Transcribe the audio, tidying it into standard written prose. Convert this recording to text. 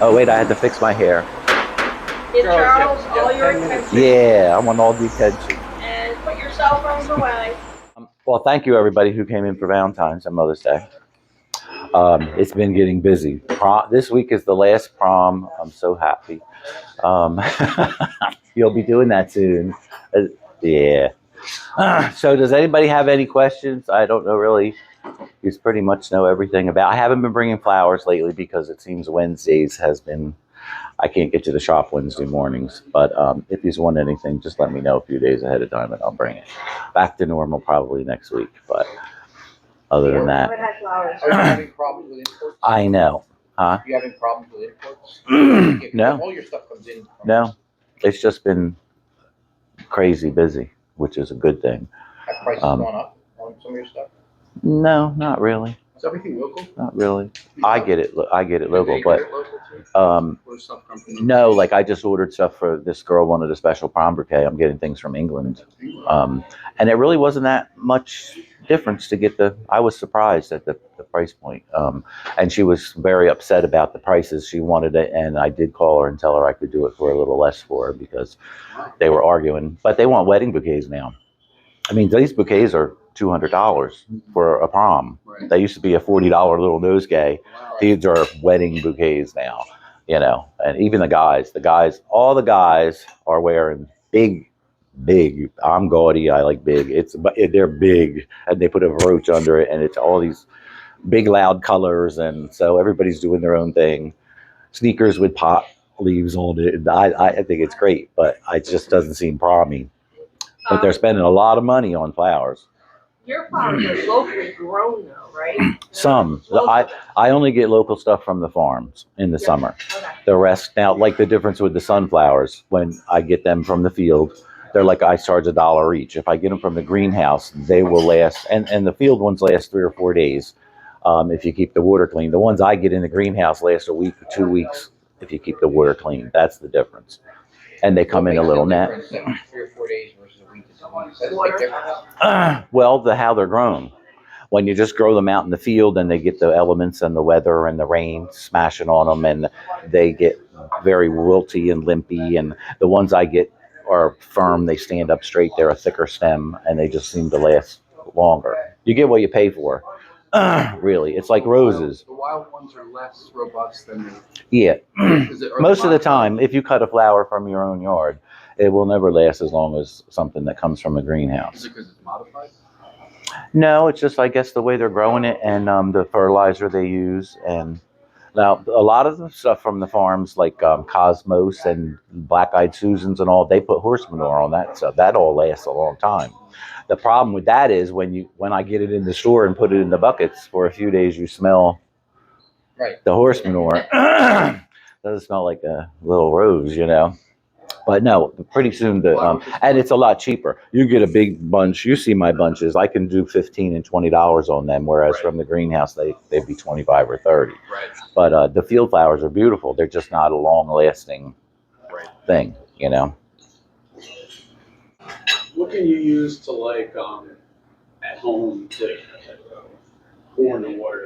Oh wait, I had to fix my hair. Give Charles all your attention. Yeah, I want all the attention. And put your cell phones away. Well, thank you everybody who came in for Valentine's and Mother's Day. It's been getting busy. This week is the last prom. I'm so happy. Um, you'll be doing that soon. Yeah. So does anybody have any questions? I don't know really. You pretty much know everything about. I haven't been bringing flowers lately because it seems Wednesdays has been. I can't get to the shop Wednesday mornings. But if you want anything, just let me know a few days ahead of time, and I'll bring it. Back to normal probably next week. But other than that, Are you having problems with imports? I know. Huh? Are you having problems with imports? No. All your stuff comes in. No. It's just been crazy busy, which is a good thing. Have prices gone up on some of your stuff? No, not really. Is everything local? Not really. I get it local, but Or stuff come from no, like I just ordered stuff for this girl wanted a special prom bouquet. I'm getting things from England. And it really wasn't that much difference to get I was surprised at the price point. And she was very upset about the prices. She wanted it, and I did call her and tell her I could do it for a little less for her because they were arguing. But they want wedding bouquets now. I mean, these bouquets are $200 for a prom. Right. They used to be a $40 little nosegay. These are wedding bouquets now, and even all the guys are wearing big. I'm gaudy. I like big. They're big, and they put a brooch under it, and it's all these big, loud colors, and so everybody's doing their own thing. Sneakers with pot leaves on it. I think it's great, but it just doesn't seem promy. But they're spending a lot of money on flowers. Your flowers are locally grown though, right? Some. I only get local stuff from the farms in the summer. Okay. The rest, now, like the difference with the sunflowers, when I get them from the field, they're like I charge $1 each. If I get them from the greenhouse, they will last, and the field ones last 3 or 4 days if you keep the water clean. The ones I get in the greenhouse last a week or 2 weeks if you keep the water clean. That's the difference. And they come in a little net. 3 or 4 days versus a week to 2 weeks. That's a big difference. Well, how they're grown. When you just grow them out in the field and they get the elements and the weather and the rain smashing on them, and they get very wilty and limpy. And the ones I get are firm. They stand up straight. They're a thicker stem, and they just seem to last longer. You get what you pay for. Really, it's like roses. The wild ones are less robust than the. Yeah. Most of the modified? time, if you cut a flower from your own yard, it will never last as long as something that comes from a greenhouse. Is it because it's modified? No, it's just, I guess, the way they're growing it and the fertilizer they use. And now a lot of the stuff from the farms, like Cosmos and Black-Eyed Susans and all, they put horse manure on that stuff. That all lasts a long time. The problem with that is when I get it in the store and put it in the buckets for a few days, you smell the horse manure. Doesn't smell like a little rose, But no, pretty soon and it's a lot cheaper. You get a big bunch. You see my bunches. I can do $15 and $20 on them, whereas from the greenhouse they'd be 25 or 30. Right. But the field flowers are beautiful. They're just not a long-lasting thing, What can you use to at home to pour in the water